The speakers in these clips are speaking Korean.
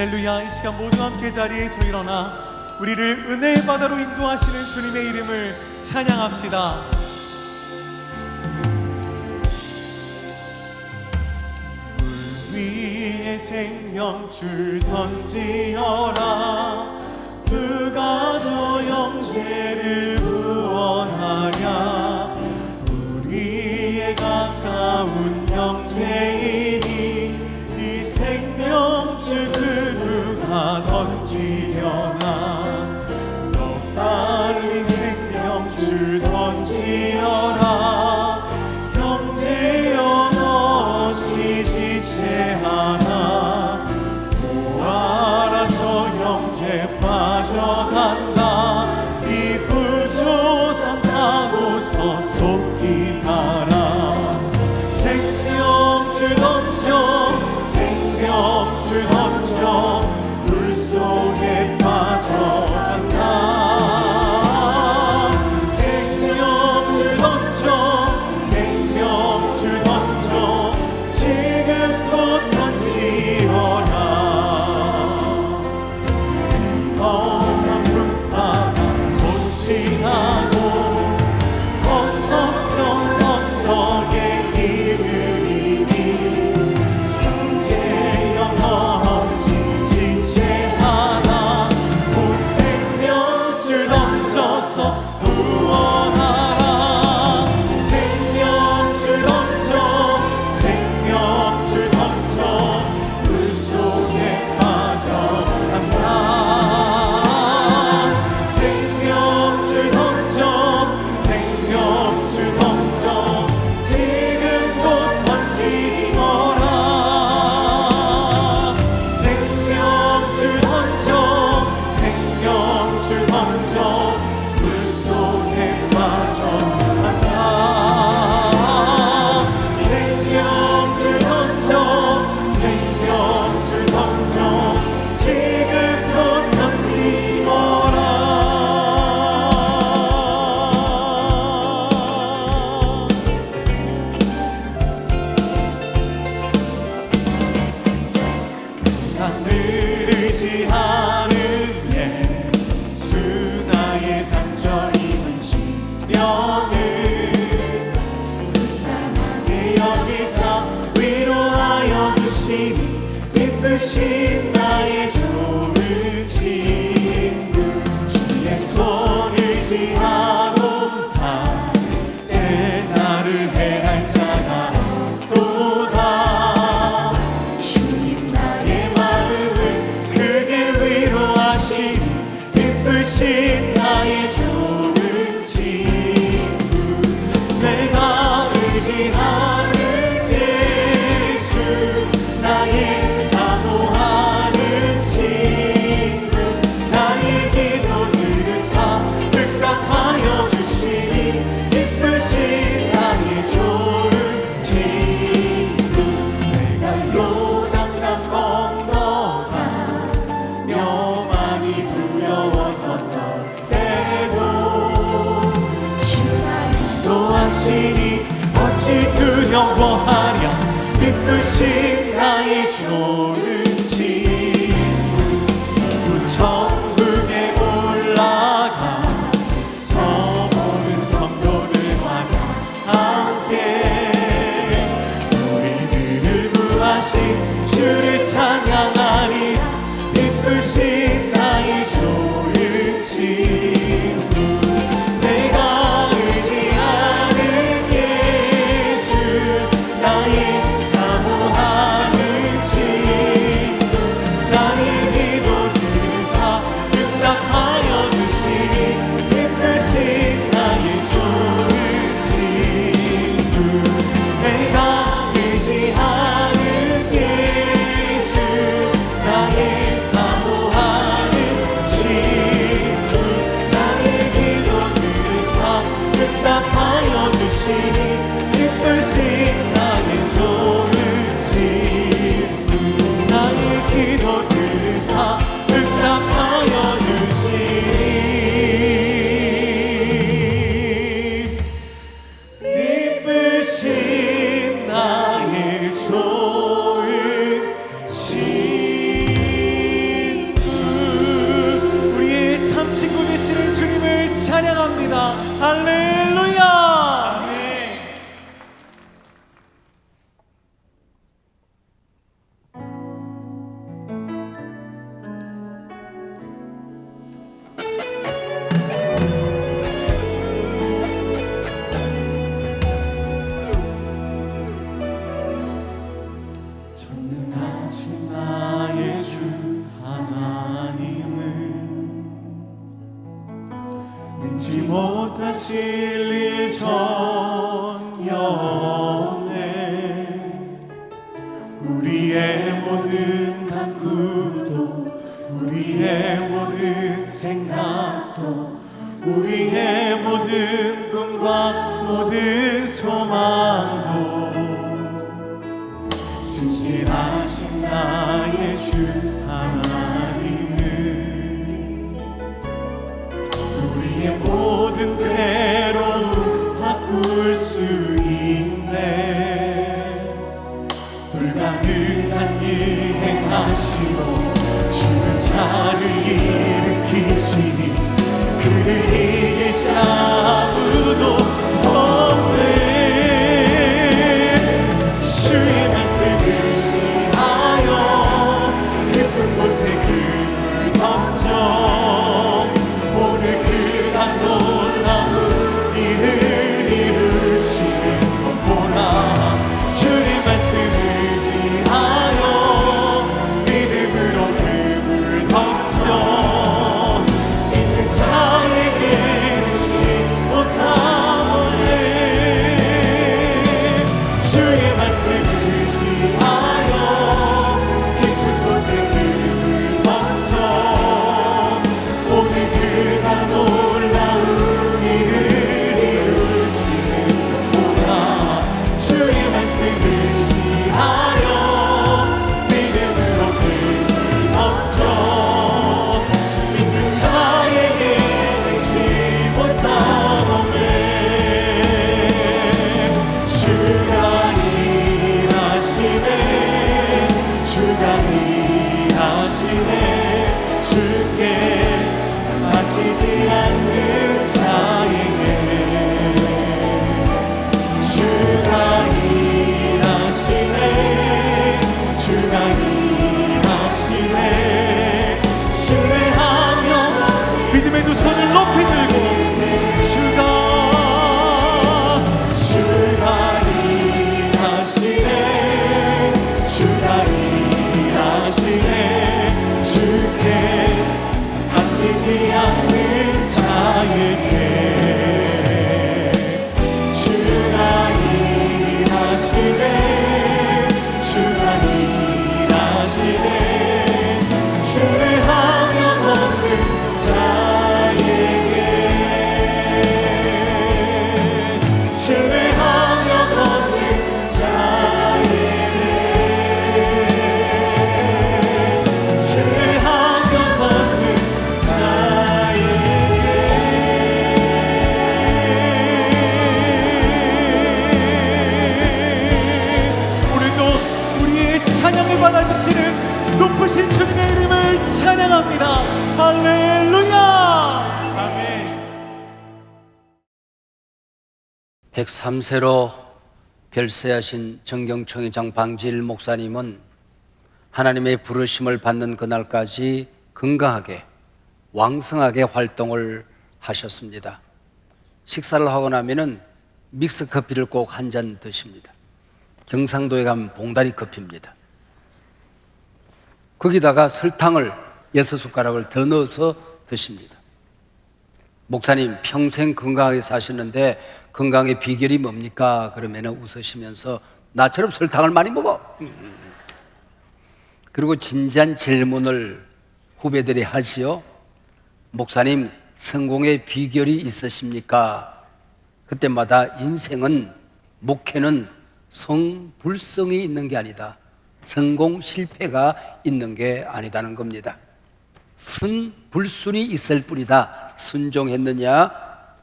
할렐루야. 이 시간 모두 함께 자리에서 일어나 우리를 은혜의 바다로 인도하시는 주님의 이름을 찬양합시다. 물 위에 생명줄 던지어라. 누가 저 형제를 구원하랴. 우리의 가까운 형제이니 이 생명줄 누가 던지려나. 너 빨리 생명줄 던지어라. 형제여 어찌 지체하나. 보아라 저 형제 빠져간다. 이 구조선 타고서 속히 가라. 생명줄 던져 생명줄 던져 물속에 빠져간다. 생명줄 던져 생명줄 던져 지금껏 던지어라. 험한 풍파가 존치하고 건너편 언덕에 이르리니 형제여 어찌 지체하나. 곧 생명줄 던져서 구원하라. 생명줄 던져 생명줄 던져 물속에 빠져간다. 생명줄 던져 생명줄 던져 지금껏 던지어라. 생명줄 던져 생명줄 던져 물속에 빠져간다. 생명줄 던져 생명줄 던져 지금껏 던지어라. 하늘을 지하는 예수 나의 상처 입은 심령을 불쌍하게 여기사 위로하여 주시니 기쁘신 나의 좋은 친구. 주의 손을 지하고사 때 나를 해할 자가 없도다. 주님 나의 마음을 크게 위로하시니 기쁘신 나의 좋은 친구. 내가 의지하는 예수 나의 사모하는 친구. 나의 기도 들으사 응답하여 주시니 기쁘신 나의 좋은 친구. 내가 요단강 건너가며 많이 두려워서 떨 때도 주 나를 인도하시니 어찌 두려워하랴. 기쁘신 나의 좋은 친구. 천국에 올라가 서보는 성도들과 함께 우리들을 구하신 주를 찬양하리. 기쁘신 나의 좋은 친구. 내가 의지하는 예수 나의 사모하는 친구. 나의 기도 들으사 응답하여 주시니 기쁘신 나의 좋은 친구. 내가 의지하는 예수 나의 사모하는 친구. 나의 기도 들으사 응답하여 주시니 기쁘신 나의 좋은 친구. 나의 기도 들으사 응답하여 주시니 찬양합니다. 할렐루야. 아멘. 전능하신 나의 주 하나님은 능치 못하실 일 전혀 없네. 우리의 모든 간구도 우리의 모든 생각도 우리의 모든 꿈과 모든 소망도 신실하신 나의 주 하나님은 우리의 모든 괴로움 바꿀 수 있네. 불가능한 일 행하시고 죽은 자를 일으키시니 그를 이길 자 아무도 없네. 주의 말씀을 지하여 깊은 곳에 금을 던져 오늘 그가 놀라운 일을 이루시는 것보라. 주의 말씀을 지하여 믿음으로 금을 던져 있는 자에게 놓지 못하오네. 주의 말씀을 지하여 깊은 곳에 금을 던져 오늘 그가 놀라운 일을 이루시는 것보다. 주의 말씀을 지하여 믿음으로 금을 던져 믿는 자에게 내지 못하오네. 주가 일하시네. 주가 일하시네. 주께 맡기지 않는 자에게 주가 일하시네. 주가 일하시네. 신뢰하며 믿음의 두 손을 높이 들고 주가 일하시네. 주가 일하시네. 주께 맡기지 않는 자에게 주가 일하시네. 주가 일하시네. 신뢰하며 걷는 자에게 신뢰하며 걷는 자에게 신뢰하며 걷는 자에게. 오늘도 우리의 찬양을 받아주시는 높으신 주님의 이름을 찬양합니다. 할렐루야. 아멘. 103세로 별세하신 정경청회장 방지일 목사님은 하나님의 부르심을 받는 그날까지 건강하게 왕성하게 활동을 하셨습니다. 식사를 하고 나면은 믹스 커피를 꼭 한 잔 드십니다. 경상도에 가면 봉다리 커피입니다. 거기다가 설탕을 6숟가락을 더 넣어서 드십니다. 목사님 평생 건강하게 사시는데 건강의 비결이 뭡니까? 그러면 웃으시면서 나처럼 설탕을 많이 먹어. 그리고 진지한 질문을 후배들이 하지요. 목사님 성공의 비결이 있으십니까? 그때마다 인생은 목회는 성불성이 있는 게 아니다. 성공 실패가 있는 게 아니다는 겁니다. 순불순이 있을 뿐이다. 순종했느냐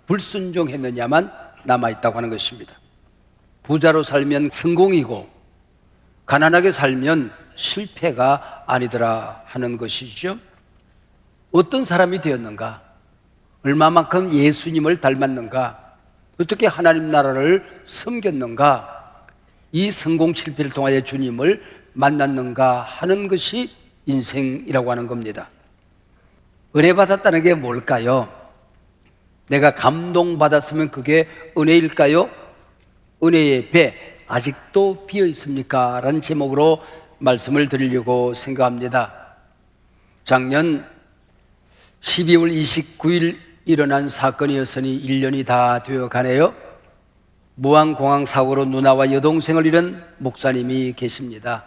불순종했느냐만 남아있다고 하는 것입니다. 부자로 살면 성공이고 가난하게 살면 실패가 아니더라 하는 것이죠. 어떤 사람이 되었는가? 얼마만큼 예수님을 닮았는가, 어떻게 하나님 나라를 섬겼는가, 이 성공 실패를 통하여 주님을 만났는가 하는 것이 인생이라고 하는 겁니다. 은혜받았다는 게 뭘까요? 내가 감동받았으면 그게 은혜일까요? 은혜의 배 아직도 비어 있습니까? 라는 제목으로 말씀을 드리려고 생각합니다. 작년 12월 29일 일어난 사건이었으니 1년이 다 되어 가네요. 무안공항 사고로 누나와 여동생을 잃은 목사님이 계십니다.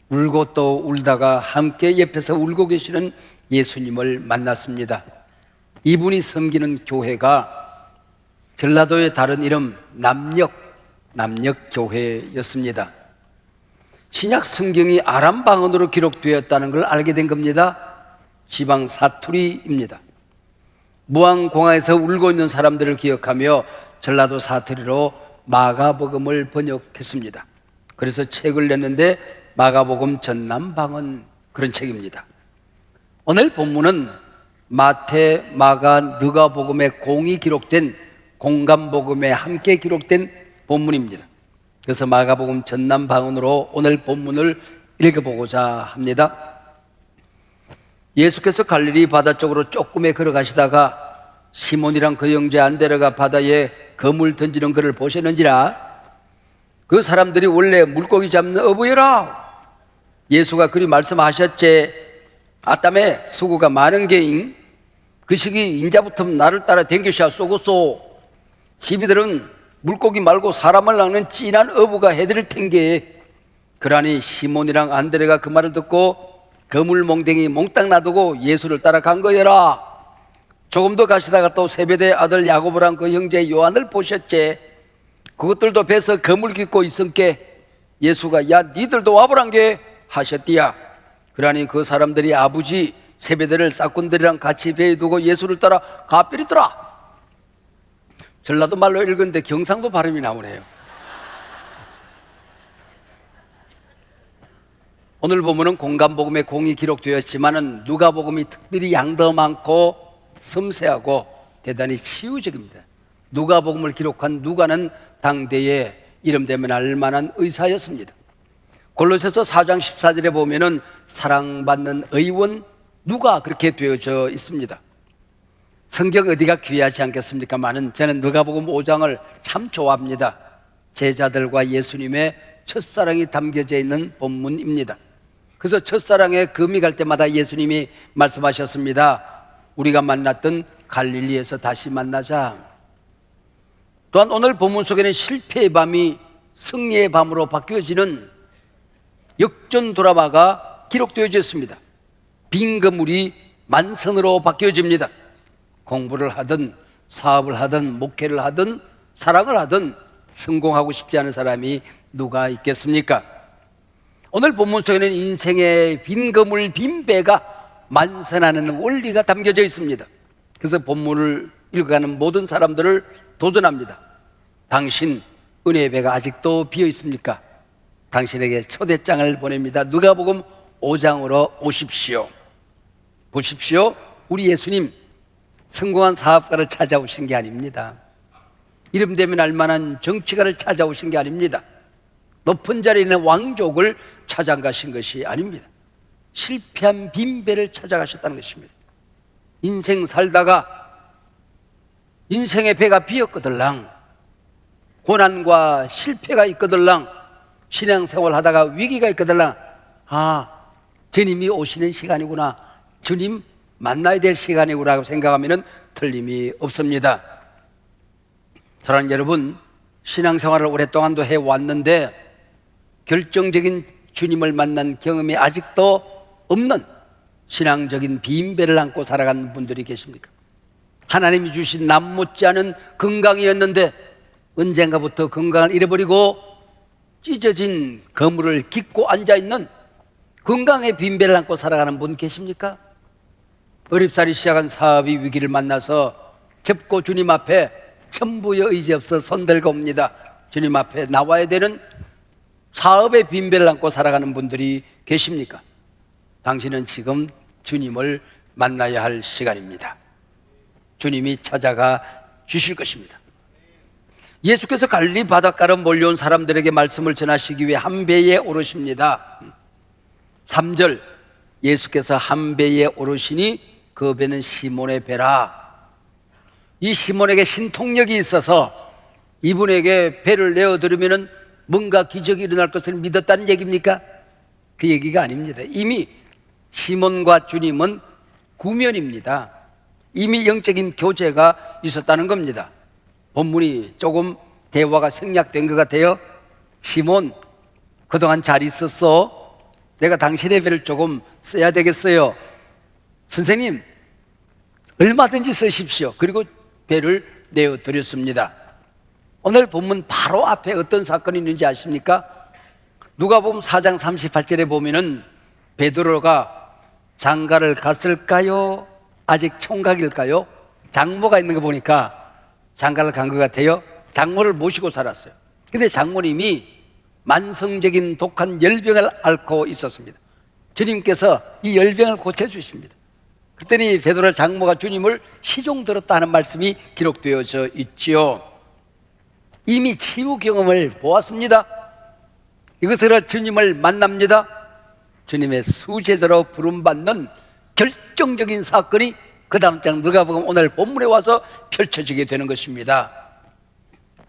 울고 또 울다가 함께 옆에서 울고 계시는 예수님을 만났습니다. 이분이 섬기는 교회가 전라도의 다른 이름 남녘교회였습니다. 신약 성경이 아람 방언으로 기록되었다는 걸 알게 된 겁니다. 지방 사투리입니다. 무안공항에서 울고 있는 사람들을 기억하며 전라도 사투리로 마가복음을 번역했습니다. 그래서 책을 냈는데 마가복음 전남방언, 그런 책입니다. 오늘 본문은 마태, 마가, 누가복음의 공이 기록된 공감복음에 함께 기록된 본문입니다. 그래서 마가복음 전남방언으로 오늘 본문을 읽어보고자 합니다. 예수께서 갈릴리 바다 쪽으로 조금에 걸어가시다가 시몬이랑 그 형제 안드레가 바다에 그물 던지는 것을 보셨는지라. 그 사람들이 원래 물고기 잡는 어부여라. 예수가 그리 말씀하셨지. 아따매 수고가 많은 게잉. 그 시기 인자부터 나를 따라 댕기셔 쏘고쏘. 시비들은 물고기 말고 사람을 낚는 찐한 어부가 해드릴 텐게. 그러니 시몬이랑 안드레가 그 말을 듣고 그물 몽댕이 몽땅 놔두고 예수를 따라간 거여라. 조금 더 가시다가 또 세베대 아들 야고보랑 그 형제 요한을 보셨지. 그것들도 배서 그물 깃고 있은께 예수가 야 니들도 와보란 게 하셨디야. 그러니 그 사람들이 아버지 세베대를 싹꾼들이랑 같이 배에 두고 예수를 따라 가삐리더라. 전라도 말로 읽은데 경상도 발음이 나오네요. 오늘 보면은 공감복음에 공이 기록되었지만은 누가복음이 특별히 양도 많고 섬세하고 대단히 치유적입니다. 누가복음을 기록한 누가는 당대에 이름되면 알만한 의사였습니다. 골로새서 4장 14절에 보면은 사랑받는 의원 누가 그렇게 되어져 있습니다. 성경 어디가 귀하지 않겠습니까만은 저는 누가복음 5장을 참 좋아합니다. 제자들과 예수님의 첫사랑이 담겨져 있는 본문입니다. 그래서 첫사랑에 금이 갈 때마다 예수님이 말씀하셨습니다. 우리가 만났던 갈릴리에서 다시 만나자. 또한 오늘 본문 속에는 실패의 밤이 승리의 밤으로 바뀌어지는 역전 드라마가 기록되어져 있습니다. 빈 건물이 만선으로 바뀌어집니다. 공부를 하든 사업을 하든 목회를 하든 사랑을 하든 성공하고 싶지 않은 사람이 누가 있겠습니까? 오늘 본문 속에는 인생의 빈 건물, 빈 배가 만선하는 원리가 담겨져 있습니다. 그래서 본문을 읽어가는 모든 사람들을 도전합니다. 당신 은혜의 배가 아직도 비어 있습니까? 당신에게 초대장을 보냅니다. 누가복음 5장으로 오십시오. 보십시오. 우리 예수님 성공한 사업가를 찾아오신 게 아닙니다. 이름 되면 알만한 정치가를 찾아오신 게 아닙니다. 높은 자리에 있는 왕족을 찾아가신 것이 아닙니다. 실패한 빈배를 찾아가셨다는 것입니다. 인생 살다가 인생의 배가 비었거들랑, 고난과 실패가 있거들랑, 신앙생활 하다가 위기가 있거들랑, 주님이 오시는 시간이구나, 주님 만나야 될 시간이구나 생각하면 틀림이 없습니다. 사랑하는 여러분, 신앙생활을 오랫동안도 해왔는데 결정적인 주님을 만난 경험이 아직도 없는 신앙적인 빈배를 안고 살아가는 분들이 계십니까? 하나님이 주신 남 못지않은 건강이었는데 언젠가부터 건강을 잃어버리고 찢어진 거물을 깃고 앉아있는 건강의 빈배를 안고 살아가는 분 계십니까? 어렵사리 시작한 사업이 위기를 만나서 접고 주님 앞에 천부의 의지 없어 손들고 옵니다. 주님 앞에 나와야 되는 사업의 빈배를 안고 살아가는 분들이 계십니까? 당신은 지금 주님을 만나야 할 시간입니다. 주님이 찾아가 주실 것입니다. 예수께서 갈릴리 바닷가로 몰려온 사람들에게 말씀을 전하시기 위해 한 배에 오르십니다. 3절, 예수께서 한 배에 오르시니 그 배는 시몬의 배라. 이 시몬에게 신통력이 있어서 이분에게 배를 내어드리면 뭔가 기적이 일어날 것을 믿었다는 얘기입니까? 그 얘기가 아닙니다. 이미 시몬과 주님은 구면입니다. 이미 영적인 교제가 있었다는 겁니다. 본문이 조금 대화가 생략된 것 같아요. 시몬, 그동안 잘 있었어? 내가 당신의 배를 조금 써야 되겠어요. 선생님, 얼마든지 쓰십시오. 그리고 배를 내어드렸습니다. 오늘 본문 바로 앞에 어떤 사건이 있는지 아십니까? 누가복음 4장 38절에 보면은 베드로가 장가를 갔을까요? 아직 총각일까요? 장모가 있는 거 보니까 장가를 간 것 같아요. 장모를 모시고 살았어요. 근데 장모님이 만성적인 독한 열병을 앓고 있었습니다. 주님께서 이 열병을 고쳐주십니다. 그랬더니 베드로 장모가 주님을 시종 들었다 하는 말씀이 기록되어져 있지요. 이미 치유 경험을 보았습니다. 이것으로 주님을 만납니다. 주님의 수제자로 부름받는 결정적인 사건이 그 다음 장 누가복음 오늘 본문에 와서 펼쳐지게 되는 것입니다.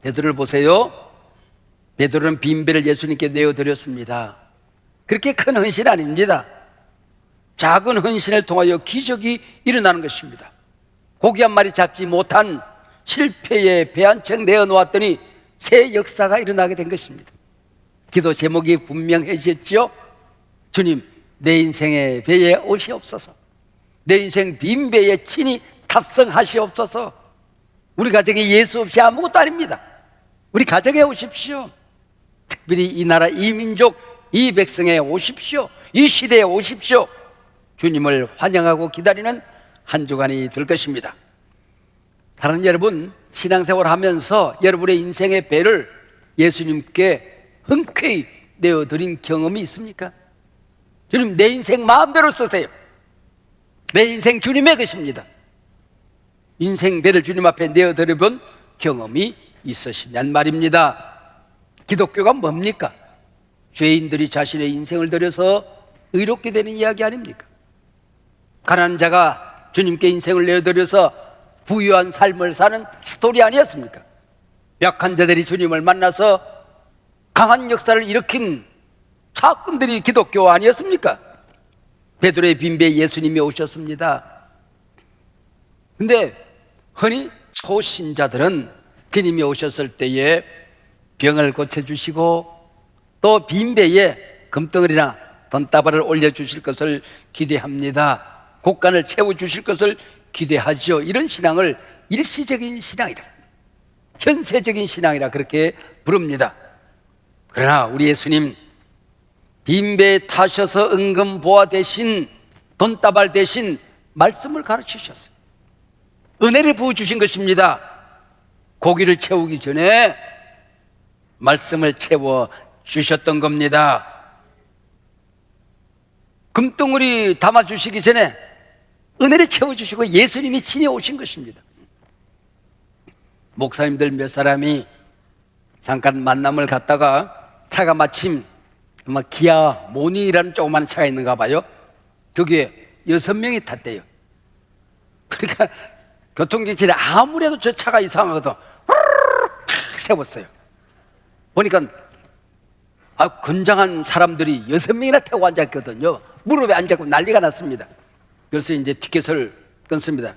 베드로를 보세요. 베드로는 빈배를 예수님께 내어드렸습니다. 그렇게 큰 헌신 아닙니다. 작은 헌신을 통하여 기적이 일어나는 것입니다. 고기 한 마리 잡지 못한 실패에 배 한 척 내어놓았더니 새 역사가 일어나게 된 것입니다. 기도 제목이 분명해졌지요. 주님, 내 인생의 배에 오시옵소서. 내 인생 빈배에 친히 탑승하시옵소서. 우리 가정에 예수 없이 아무것도 아닙니다. 우리 가정에 오십시오. 특별히 이 나라, 이 민족, 이 백성에 오십시오. 이 시대에 오십시오. 주님을 환영하고 기다리는 한 주간이 될 것입니다. 사랑하는 여러분, 신앙생활 하면서 여러분의 인생의 배를 예수님께 흔쾌히 내어드린 경험이 있습니까? 주님, 내 인생 마음대로 쓰세요. 내 인생 주님의 것입니다. 인생 배를 주님 앞에 내어드려본 경험이 있으시냔 말입니다. 기독교가 뭡니까? 죄인들이 자신의 인생을 들여서 의롭게 되는 이야기 아닙니까? 가난한 자가 주님께 인생을 내어드려서 부유한 삶을 사는 스토리 아니었습니까? 약한 자들이 주님을 만나서 강한 역사를 일으킨 사건들이 기독교 아니었습니까? 베드로의 빈배에 예수님이 오셨습니다. 근데 흔히 초신자들은 주님이 오셨을 때에 병을 고쳐주시고 또 빈배에 금덩어리나 돈다발을 올려주실 것을 기대합니다. 곡간을 채워주실 것을 기대하죠. 이런 신앙을 일시적인 신앙이라, 현세적인 신앙이라 그렇게 부릅니다. 그러나 우리 예수님, 빈배에 타셔서 은금보화 대신, 돈다발 대신 말씀을 가르치셨어요. 은혜를 부어주신 것입니다. 고기를 채우기 전에 말씀을 채워주셨던 겁니다. 금덩어리 담아주시기 전에 은혜를 채워주시고 예수님이 친히 오신 것입니다. 목사님들 몇 사람이 잠깐 만남을 갔다가 차가 마침 아마 기아 모닝이라는 조그마한 차가 있는가 봐요. 거기에 6명이 탔대요. 그러니까 교통경찰이 아무래도 저 차가 이상하거든 세웠어요. 보니까 건장한 사람들이 6명이나 타고 앉았거든요. 무릎에 앉았고 난리가 났습니다. 그래서 이제 티켓을 끊습니다.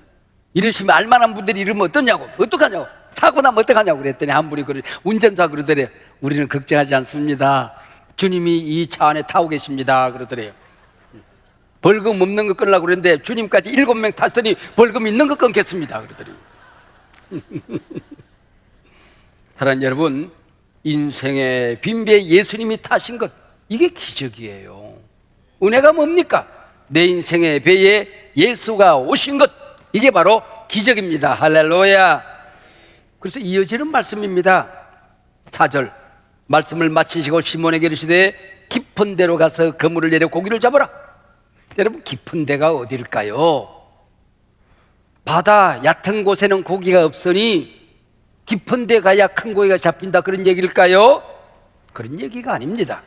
이러시면 알만한 분들이 이러면 어떠냐고, 어떡하냐고, 사고 나면 어떡하냐고 그랬더니 한 분이 운전사 그러더래요. 우리는 걱정하지 않습니다. 주님이 이 차 안에 타고 계십니다. 그러더래요. 벌금 없는 거 끊으려고 그랬는데 주님까지 7명 탔으니 벌금 있는 거 끊겠습니다. 그러더래요. 사랑하는 여러분, 인생의 빈배에 예수님이 타신 것, 이게 기적이에요. 은혜가 뭡니까? 내 인생의 배에 예수가 오신 것, 이게 바로 기적입니다. 할렐루야. 그래서 이어지는 말씀입니다. 4절, 말씀을 마치시고 시몬에게 이르시되 깊은 데로 가서 그물을 내려 고기를 잡아라. 여러분, 깊은 데가 어딜까요? 바다 얕은 곳에는 고기가 없으니 깊은 데 가야 큰 고기가 잡힌다, 그런 얘기일까요? 그런 얘기가 아닙니다.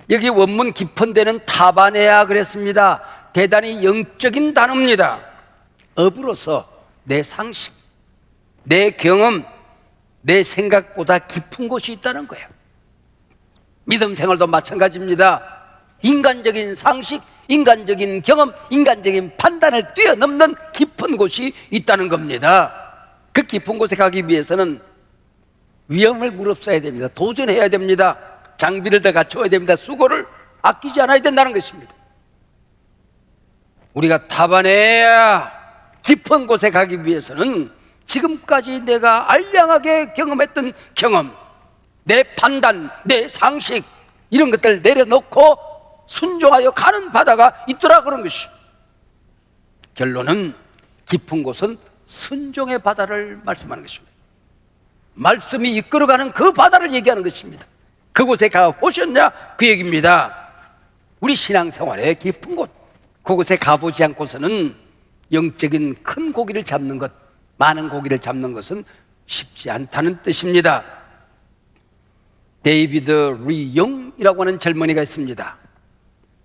여기 원문 깊은 데는 타바네아 그랬습니다. 대단히 영적인 단어입니다. 업으로서 내 상식, 내 경험, 내 생각보다 깊은 곳이 있다는 거예요. 믿음 생활도 마찬가지입니다. 인간적인 상식, 인간적인 경험, 인간적인 판단을 뛰어넘는 깊은 곳이 있다는 겁니다. 그 깊은 곳에 가기 위해서는 위험을 무릅써야 됩니다. 도전해야 됩니다. 장비를 더 갖춰야 됩니다. 수고를 아끼지 않아야 된다는 것입니다. 우리가 타바네아 깊은 곳에 가기 위해서는 지금까지 내가 알량하게 경험했던 경험, 내 판단, 내 상식, 이런 것들을 내려놓고 순종하여 가는 바다가 있더라, 그런 것이. 결론은 깊은 곳은 순종의 바다를 말씀하는 것입니다. 말씀이 이끌어가는 그 바다를 얘기하는 것입니다. 그곳에 가 보셨냐, 그 얘기입니다. 우리 신앙생활의 깊은 곳, 그곳에 가보지 않고서는 영적인 큰 고기를 잡는 것, 많은 고기를 잡는 것은 쉽지 않다는 뜻입니다. 데이비드 리 영이라고 하는 젊은이가 있습니다.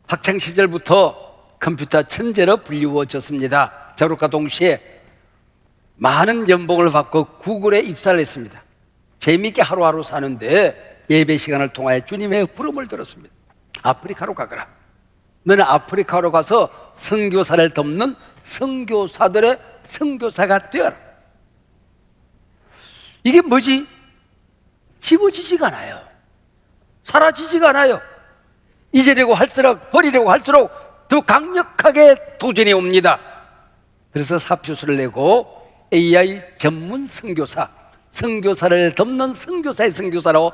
학창시절부터 컴퓨터 천재로 불리워졌습니다. 졸업과 동시에 많은 연봉을 받고 구글에 입사를 했습니다. 재미있게 하루하루 사는데 예배 시간을 통하여 주님의 부름을 들었습니다. 아프리카로 가거라. 너는 아프리카로 가서 선교사를 돕는 선교사들의 선교사가 되어라. 이게 뭐지? 집어지지가 않아요. 사라지지가 않아요. 잊으려고 할수록, 버리려고 할수록 더 강력하게 도전이 옵니다. 그래서 사표서를 내고 AI 전문 선교사, 선교사를 돕는 선교사의 선교사로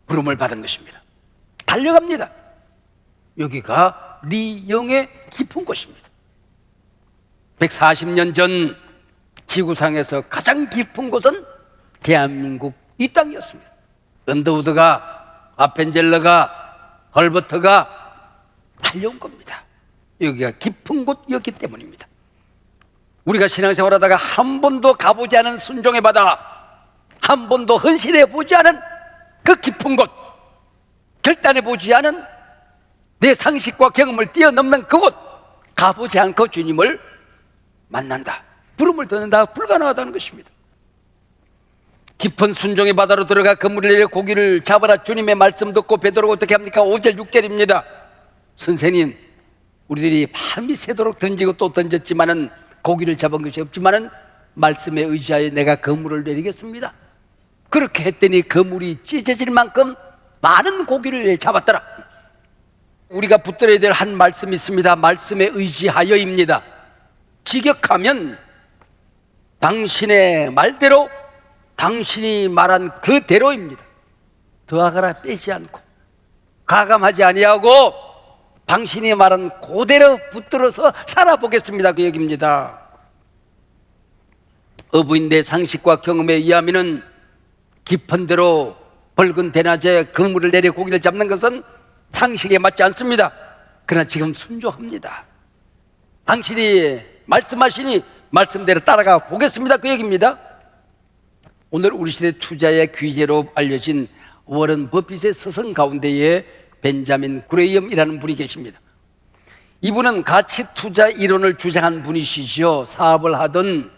부름을 받은 것입니다. 달려갑니다. 여기가 리영의 깊은 곳입니다. 140년 전 지구상에서 가장 깊은 곳은 대한민국 이 땅이었습니다. 언더우드가, 아펜젤러가, 헐버트가 달려온 겁니다. 여기가 깊은 곳이었기 때문입니다. 우리가 신앙생활하다가 한 번도 가보지 않은 순종의 바다, 한 번도 헌신해 보지 않은 그 깊은 곳, 결단해 보지 않은 내 상식과 경험을 뛰어넘는 그곳, 가보지 않고 주님을 만난다, 부름을 듣는다, 불가능하다는 것입니다. 깊은 순종의 바다로 들어가 그물을 내려 고기를 잡아라, 주님의 말씀 듣고 베드로가 어떻게 합니까? 5절 6절입니다. 선생님, 우리들이 밤이 새도록 던지고 또 던졌지만은 고기를 잡은 것이 없지만은 말씀에 의지하여 내가 그물을 내리겠습니다. 그렇게 했더니 그물이 찢어질 만큼 많은 고기를 잡았더라. 우리가 붙들어야 될 한 말씀이 있습니다. 말씀에 의지하여입니다. 직역하면 당신의 말대로, 당신이 말한 그대로입니다. 더하거나 빼지 않고, 가감하지 아니하고 당신이 말한 그대로 붙들어서 살아보겠습니다, 그 얘기입니다. 어부인의 상식과 경험에 의하면 깊은 데로 붉은 대낮에 그물을 내려 고기를 잡는 것은 상식에 맞지 않습니다. 그러나 지금 순종합니다. 당신이 말씀하시니 말씀대로 따라가 보겠습니다, 그 얘기입니다. 오늘 우리 시대 투자의 귀재로 알려진 워런 버핏의 서성 가운데에 벤자민 그레이엄이라는 분이 계십니다. 이분은 가치 투자 이론을 주장한 분이시죠. 사업을 하든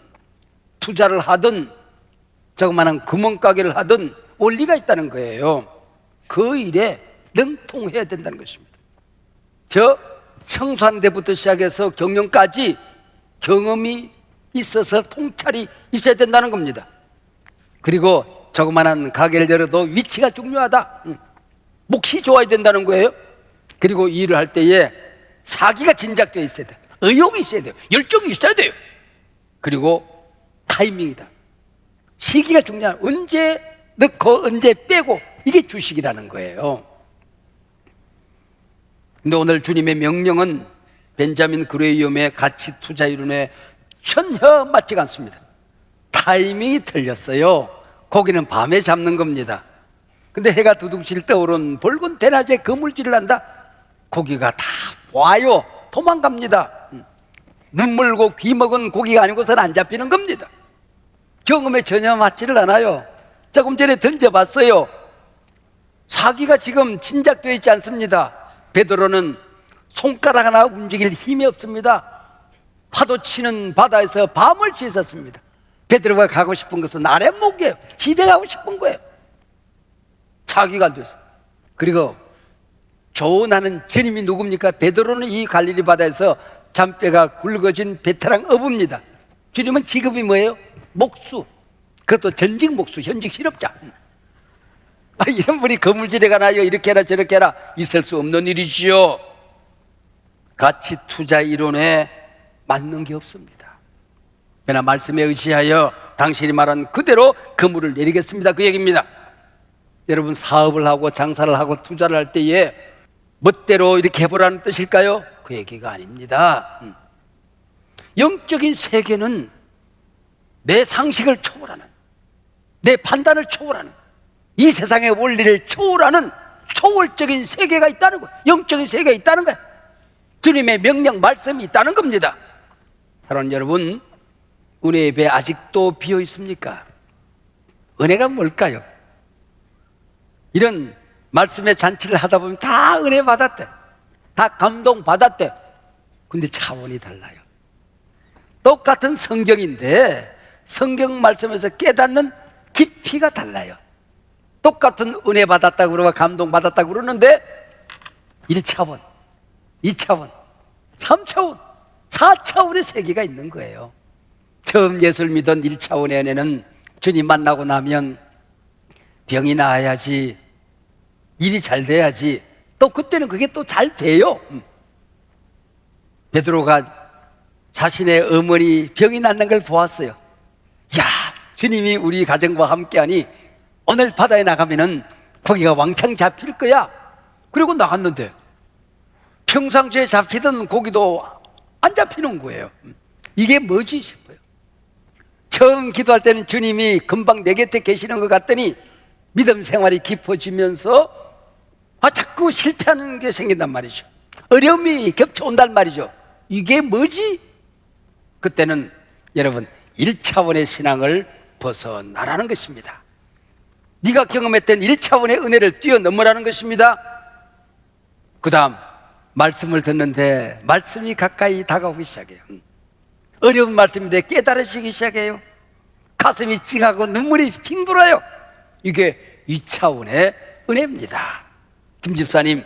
투자를 하든 조그마한 구멍가게를 하든 원리가 있다는 거예요. 그 일에 능통해야 된다는 것입니다. 저 청소하는 데부터 시작해서 경영까지 경험이 있어서 통찰이 있어야 된다는 겁니다. 그리고 조그마한 가게를 열어도 위치가 중요하다, 몫이 좋아야 된다는 거예요. 그리고 일을 할 때에 사기가 진작되어 있어야 돼요. 의욕이 있어야 돼요. 열정이 있어야 돼요. 그리고 타이밍이다. 시기가 중요한, 언제 넣고 언제 빼고, 이게 주식이라는 거예요. 근데 오늘 주님의 명령은 벤자민 그레이엄의 가치 투자 이론에 전혀 맞지가 않습니다. 타이밍이 틀렸어요. 고기는 밤에 잡는 겁니다. 근데 해가 두둥실 떠오른 붉은 대낮에 그물질을 한다? 고기가 다 와요. 도망갑니다. 눈 물고 귀 먹은 고기가 아니고서는 안 잡히는 겁니다. 경험에 전혀 맞지를 않아요. 조금 전에 던져봤어요. 사기가 지금 진작되어 있지 않습니다. 베드로는 손가락 하나 움직일 힘이 없습니다. 파도 치는 바다에서 밤을 지었습니다. 베드로가 가고 싶은 것은 아랫목이에요. 집에 가고 싶은 거예요. 사기가 안 돼서. 그리고 조언하는 주님이 누굽니까? 베드로는 이 갈릴리 바다에서 잔뼈가 굵어진 베테랑 어부입니다. 주님은 직업이 뭐예요? 목수. 그것도 전직 목수, 현직 실업자. 이런 분이 거물질에 가나요? 이렇게 해라 저렇게 해라. 있을 수 없는 일이지요. 가치 투자 이론에 맞는 게 없습니다. 그러나 말씀에 의지하여 당신이 말한 그대로 그물을 내리겠습니다. 그 얘기입니다. 여러분, 사업을 하고 장사를 하고 투자를 할 때에 멋대로 이렇게 해보라는 뜻일까요? 그 얘기가 아닙니다. 영적인 세계는 내 상식을 초월하는, 내 판단을 초월하는, 이 세상의 원리를 초월하는 초월적인 세계가 있다는 거예요. 영적인 세계가 있다는 거예요. 주님의 명령 말씀이 있다는 겁니다. 사랑하는 여러분, 은혜의 배 아직도 비어 있습니까? 은혜가 뭘까요? 이런 말씀의 잔치를 하다 보면 다 은혜 받았대, 다 감동 받았대. 근데 차원이 달라요. 똑같은 성경인데 성경 말씀에서 깨닫는 깊이가 달라요. 똑같은 은혜 받았다고 그러고 감동 받았다고 그러는데 1차원, 2차원, 3차원, 4차원의 세계가 있는 거예요. 처음 예수를 믿은 1차원의 은혜는 주님 만나고 나면 병이 나아야지, 일이 잘 돼야지, 또 그때는 그게 또 잘 돼요. 베드로가 자신의 어머니 병이 낫는 걸 보았어요. 야, 주님이 우리 가정과 함께하니 오늘 바다에 나가면은 고기가 왕창 잡힐 거야. 그리고 나갔는데 평상시에 잡히던 고기도 안 잡히는 거예요. 이게 뭐지 싶어요. 처음 기도할 때는 주님이 금방 내 곁에 계시는 것 같더니 믿음 생활이 깊어지면서 자꾸 실패하는 게 생긴단 말이죠. 어려움이 겹쳐온단 말이죠. 이게 뭐지? 그때는 여러분 1차원의 신앙을 벗어나라는 것입니다. 네가 경험했던 1차원의 은혜를 뛰어넘으라는 것입니다. 그 다음 말씀을 듣는데 말씀이 가까이 다가오기 시작해요. 어려운 말씀인데 깨달으시기 시작해요. 가슴이 찡하고 눈물이 핑 돌아요. 이게 2차원의 은혜입니다. 김 집사님,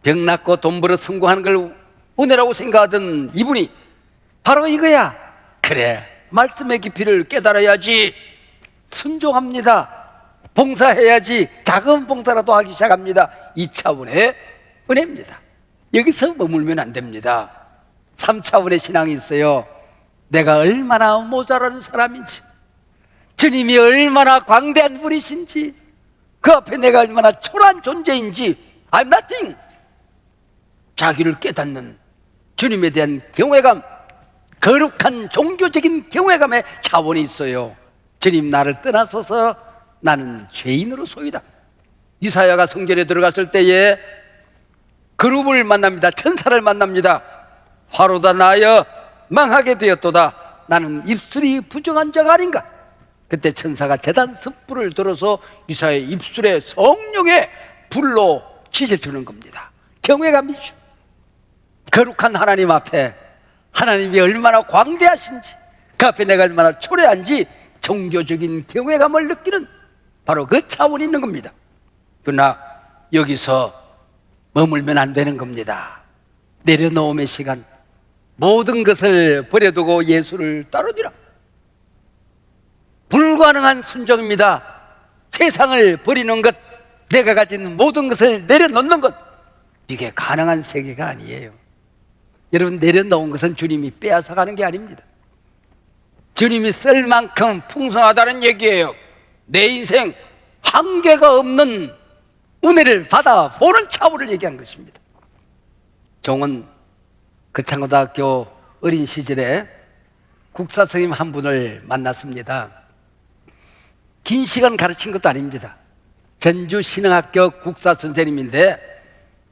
병 낫고 돈 벌어 성공하는 걸 은혜라고 생각하던 이분이 바로 이거야. 그래, 말씀의 깊이를 깨달아야지. 순종합니다. 봉사해야지. 작은 봉사라도 하기 시작합니다. 2차원의 은혜입니다. 여기서 머물면 안 됩니다. 3차원의 신앙이 있어요. 내가 얼마나 모자란 사람인지, 주님이 얼마나 광대한 분이신지, 그 앞에 내가 얼마나 초라한 존재인지, I'm nothing. 자기를 깨닫는 주님에 대한 경외감, 거룩한 종교적인 경외감의 차원이 있어요. 주님, 나를 떠나소서, 나는 죄인으로소이다. 이사야가 성전에 들어갔을 때에 그룹을 만납니다. 천사를 만납니다. 화로다 나여 망하게 되었도다. 나는 입술이 부정한 자가 아닌가. 그때 천사가 제단 숯불을 들어서 이사야의 입술에 성령의 불로 지져주는 겁니다. 경외감이죠. 거룩한 하나님 앞에 하나님이 얼마나 광대하신지, 그 앞에 내가 얼마나 초래한지 종교적인 경외감을 느끼는 바로 그 차원이 있는 겁니다. 그러나 여기서 머물면 안 되는 겁니다. 내려놓음의 시간, 모든 것을 버려두고 예수를 따르니라. 불가능한 순종입니다. 세상을 버리는 것, 내가 가진 모든 것을 내려놓는 것, 이게 가능한 세계가 아니에요. 여러분, 내려놓은 것은 주님이 빼앗아가는 게 아닙니다. 주님이 쓸 만큼 풍성하다는 얘기예요. 내 인생 한계가 없는 은혜를 받아보는 차원을 얘기한 것입니다. 종은 거창고등학교 어린 시절에 국사 선생님 한 분을 만났습니다. 긴 시간 가르친 것도 아닙니다. 전주신흥학교 국사 선생님인데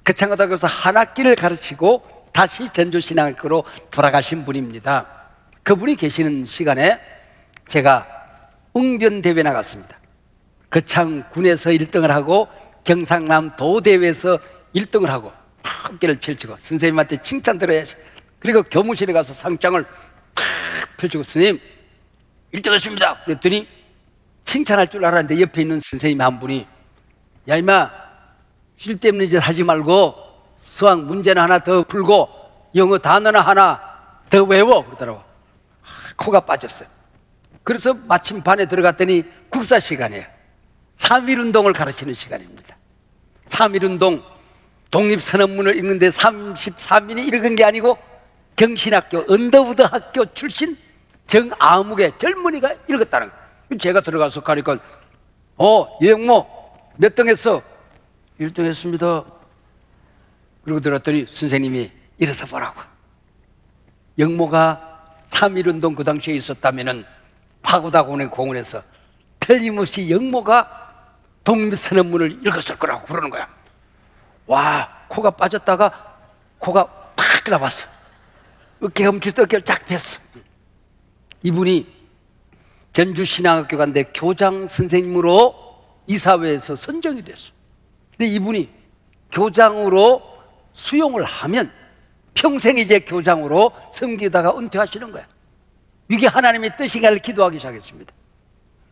거창고등학교에서 한 학기를 가르치고 다시 전주신앙학교로 돌아가신 분입니다. 그분이 계시는 시간에 제가 웅변대회 나갔습니다. 거창군에서 1등을 하고 경상남 도대회에서 1등을 하고 어깨를 펼치고 선생님한테 칭찬 들어야지. 그리고 교무실에 가서 상장을 탁 펼치고 스님 1등 했습니다. 그랬더니 칭찬할 줄 알았는데 옆에 있는 선생님 한 분이 야 임마 쓸데없는 짓 하지 말고 수학 문제나 하나 더 풀고 영어 단어나 하나 더 외워 그러더라고. 코가 빠졌어요. 그래서 마침 반에 들어갔더니 국사 시간이에요. 3.1운동을 가르치는 시간입니다. 3.1운동 독립선언문을 읽는데 33인이 읽은 게 아니고 경신학교 언더우드 학교 출신 정아무개 젊은이가 읽었다는 거예요. 제가 들어가서 가니까 예영모 몇 등 했어? 1등 했습니다. 그리고 들었더니 선생님이 일어서 보라고. 영모가 3.1운동 그 당시에 있었다면은 파고다 공원에서 틀림없이 영모가 독립선언문을 읽었을 거라고 그러는 거야. 와, 코가 빠졌다가 코가 팍 나왔어. 어깨가 멈추다 어깨를 쫙 폈어. 이분이 전주신앙학교 간데 교장 선생님으로 이사회에서 선정이 됐어. 근데 이분이 교장으로 수용을 하면 평생 이제 교장으로 섬기다가 은퇴하시는 거야. 이게 하나님의 뜻인가를 기도하기 시작했습니다.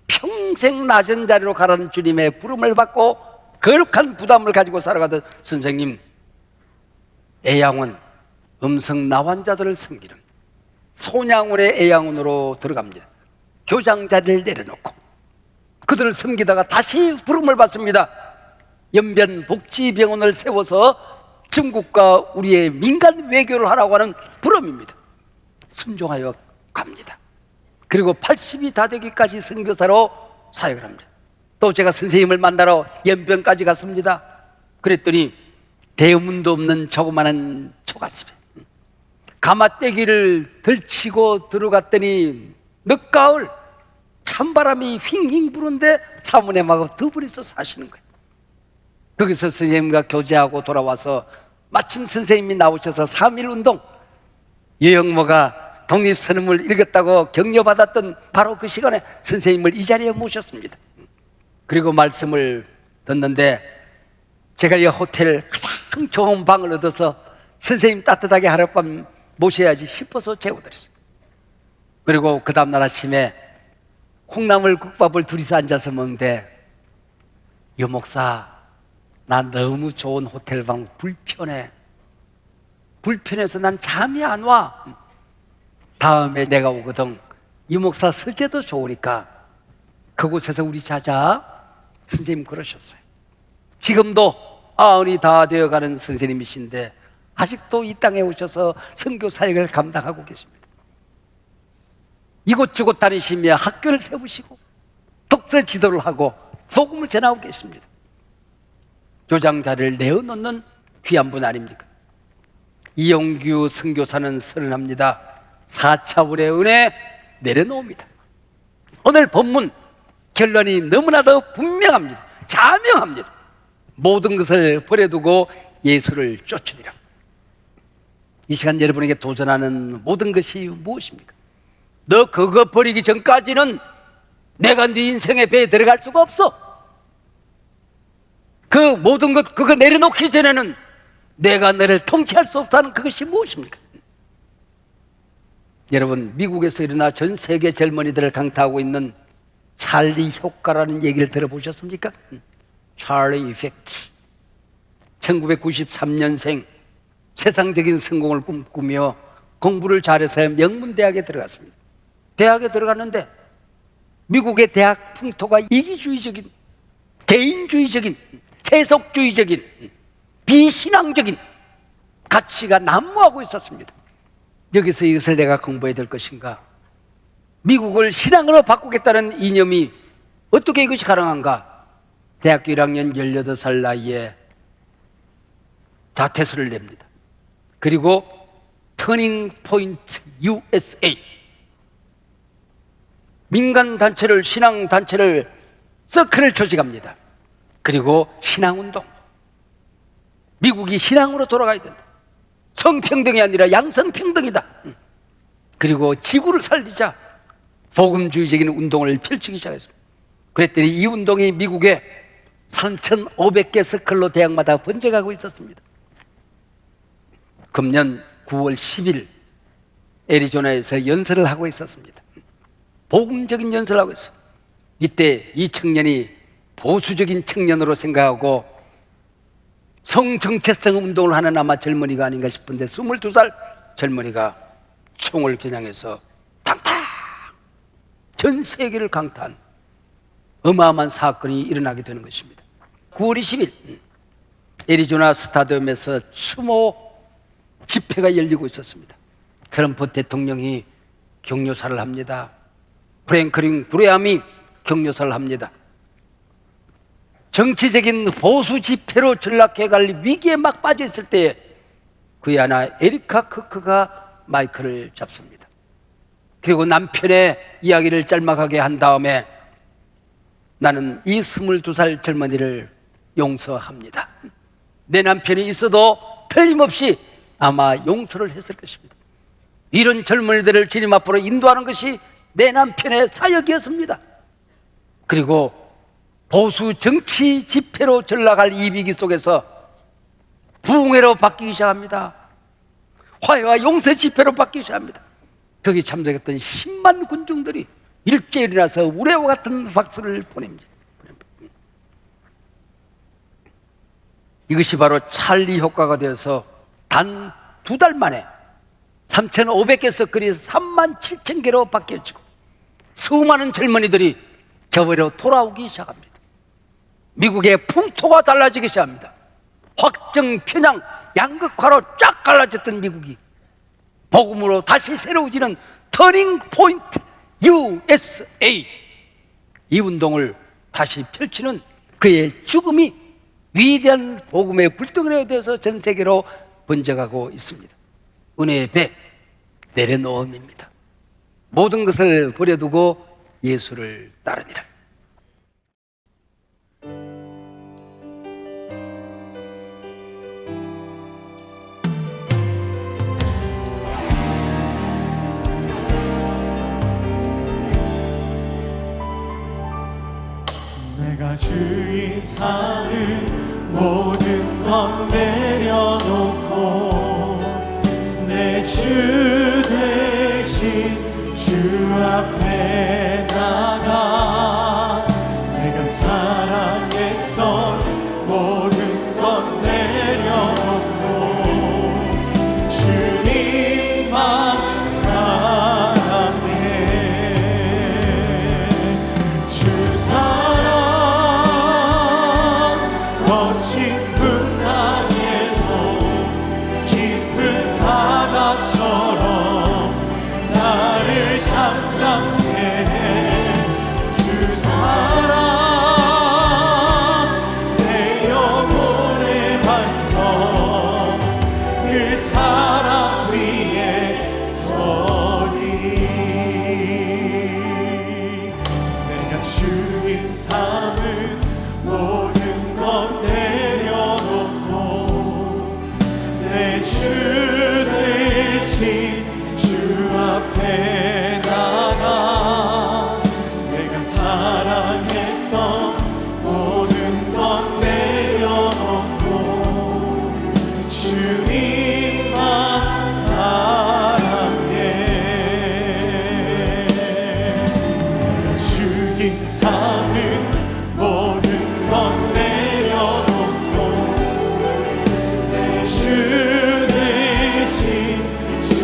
평생 낮은 자리로 가라는 주님의 부름을 받고 거룩한 부담을 가지고 살아가던 선생님, 애양원 음성 나환자들을 섬기는 소냥원의 애양원으로 들어갑니다. 교장 자리를 내려놓고 그들을 섬기다가 다시 부름을 받습니다. 연변복지병원을 세워서 중국과 우리의 민간 외교를 하라고 하는 부름입니다. 순종하여 갑니다. 그리고 80이 다 되기까지 선교사로 사역을 합니다. 또 제가 선생님을 만나러 연변까지 갔습니다. 그랬더니 대문도 없는 조그마한 초가집에 가마떼기를 들치고 들어갔더니 늦가을 찬바람이 휑휑 부는데 사문에 막 두 분이서 사시는 거예요. 거기서 선생님과 교제하고 돌아와서 마침 선생님이 나오셔서 3.1운동 예영모가 독립선언을 읽었다고 격려받았던 바로 그 시간에 선생님을 이 자리에 모셨습니다. 그리고 말씀을 듣는데 제가 이 호텔 가장 좋은 방을 얻어서 선생님 따뜻하게 하룻밤 모셔야지 싶어서 재워드렸어요. 그리고 그 다음날 아침에 콩나물 국밥을 둘이서 앉아서 먹는데 여 목사 나 너무 좋은 호텔방 불편해. 불편해서 난 잠이 안 와. 다음에 내가 오거든. 이 목사 서재도 좋으니까 그곳에서 우리 자자. 선생님 그러셨어요. 지금도 90이 다 되어가는 선생님이신데 아직도 이 땅에 오셔서 선교 사역을 감당하고 계십니다. 이곳저곳 다니시며 학교를 세우시고 독서 지도를 하고 복음을 전하고 계십니다. 교장 자리를 내어놓는 귀한 분 아닙니까? 이용규 선교사는 선언합니다. 4차원의 은혜 내려놓습니다. 오늘 본문 결론이 너무나도 분명합니다. 자명합니다. 모든 것을 버려두고 예수를 쫓으리라. 이 시간 여러분에게 도전하는 모든 것이 무엇입니까? 너 그거 버리기 전까지는 내가 네 인생의 배에 들어갈 수가 없어. 그 모든 것 그거 내려놓기 전에는 내가 너를 통치할 수 없다는 그것이 무엇입니까? 여러분, 미국에서 일어나 전 세계 젊은이들을 강타하고 있는 찰리 효과라는 얘기를 들어보셨습니까? 찰리 이펙트. 1993년생 세상적인 성공을 꿈꾸며 공부를 잘해서 명문대학에 들어갔습니다. 대학에 들어갔는데 미국의 대학 풍토가 이기주의적인, 개인주의적인, 세속주의적인, 비신앙적인 가치가 난무하고 있었습니다. 여기서 이것을 내가 공부해야 될 것인가? 미국을 신앙으로 바꾸겠다는 이념이 어떻게 이것이 가능한가? 대학교 1학년 18살 나이에 자퇴서를 냅니다. 그리고 터닝 포인트 USA 민간 단체를, 신앙 단체를, 서클을 조직합니다. 그리고 신앙운동, 미국이 신앙으로 돌아가야 된다. 성평등이 아니라 양성평등이다. 그리고 지구를 살리자 복음주의적인 운동을 펼치기 시작했습니다. 그랬더니 이 운동이 미국에 3,500개 서클로 대학마다 번져가고 있었습니다. 금년 9월 10일 애리조나에서 연설을 하고 있었습니다. 복음적인 연설을 하고 있어요. 이때 이 청년이 보수적인 청년으로 생각하고 성정체성 운동을 하는 아마 젊은이가 아닌가 싶은데 22살 젊은이가 총을 겨냥해서 탕탕 전 세계를 강타한 어마어마한 사건이 일어나게 되는 것입니다. 9월 20일 애리조나 스타디움에서 추모 집회가 열리고 있었습니다. 트럼프 대통령이 격려사를 합니다. 프랭클린 그레함이 격려사를 합니다. 정치적인 보수 집회로 전락해갈 위기에 막 빠져 있을 때에 그의 아내 에리카 크크가 마이크를 잡습니다. 그리고 남편의 이야기를 짤막하게 한 다음에 나는 이 22살 젊은이를 용서합니다. 내 남편이 있어도 틀림없이 아마 용서를 했을 것입니다. 이런 젊은이들을 주님 앞으로 인도하는 것이 내 남편의 사역이었습니다. 그리고 보수 정치 집회로 전락할 이 위기 속에서 부흥회로 바뀌기 시작합니다. 화해와 용서 집회로 바뀌기 시작합니다. 거기 참석했던 10만 군중들이 일제히 일어나서 우레와 같은 박수를 보냅니다. 이것이 바로 찰리 효과가 되어서 단 2달 만에 3,500개 서클이 37,000개로 바뀌어지고 수많은 젊은이들이 교회로 돌아오기 시작합니다. 미국의 풍토가 달라지기 시작합니다. 확정, 편향, 양극화로 쫙 갈라졌던 미국이 복음으로 다시 새로워지는 터닝 포인트 USA, 이 운동을 다시 펼치는 그의 죽음이 위대한 복음의 불덩이에 대해서 전 세계로 번져가고 있습니다. 은혜의 배 내려놓음입니다. 모든 것을 버려두고 예수를 따르니라. 내가 주인 삼을 모든 것 내려놓고 내 주 대신 주 앞에 나가 내가 사랑했던 모든 것 내려놓고 주님만 사랑해. 주 사랑 거친 풍랑에도 깊은 바다처럼 나를 잠잠케 해. 주 사랑 내 영혼의 반석 그 사랑 위에 서리. 내가 주인 삼은 모든 것 내려놓고 내 주 대신 주 앞에 나가 내가 사랑했던 모든 것 내려놓고 주님만 사랑해. 내가 주인 삼은 모든 것 내려놓고 내 주 대신 주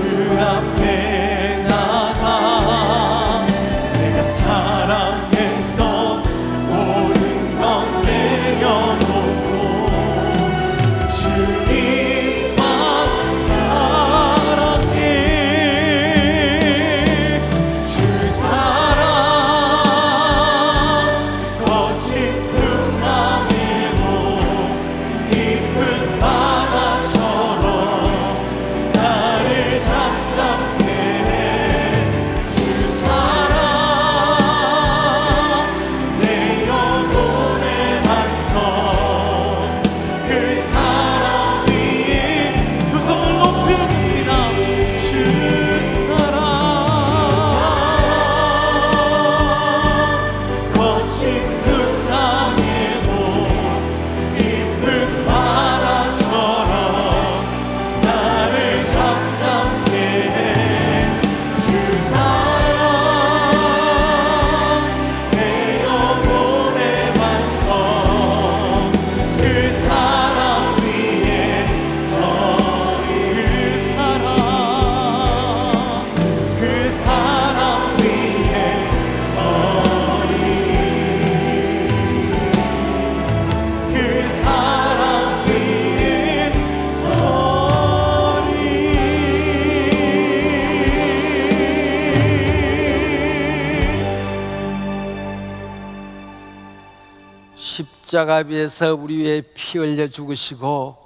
십자가 위에서 우리 위해 피 흘려 죽으시고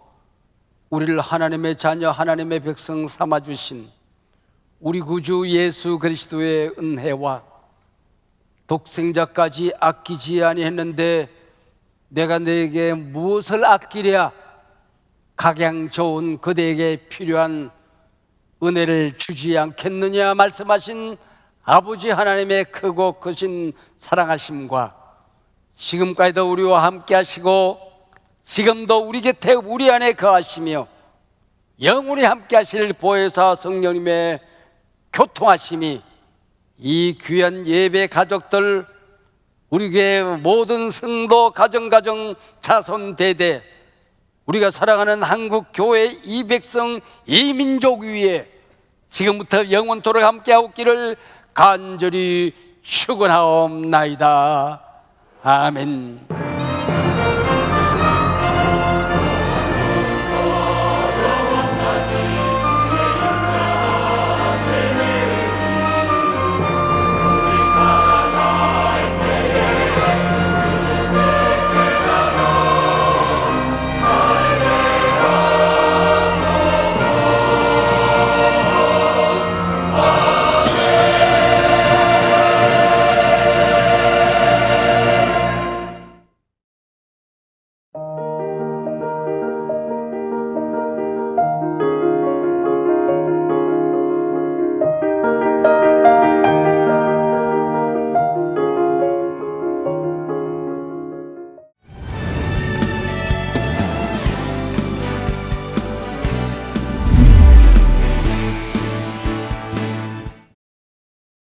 우리를 하나님의 자녀 하나님의 백성 삼아주신 우리 구주 예수 그리스도의 은혜와 독생자까지 아끼지 아니했는데 내가 너에게 무엇을 아끼랴? 각양 좋은 그대에게 필요한 은혜를 주지 않겠느냐 말씀하신 아버지 하나님의 크고 크신 사랑하심과 지금까지도 우리와 함께 하시고 지금도 우리 곁에 우리 안에 거하시며 영원히 함께 하실 보혜사 성령님의 교통하심이 이 귀한 예배 가족들 우리 교회 모든 성도 가정 자손 대대 우리가 사랑하는 한국 교회 이 백성 이 민족 위에 지금부터 영원토록 함께하고 있기를 간절히 축원하옵나이다. 아멘.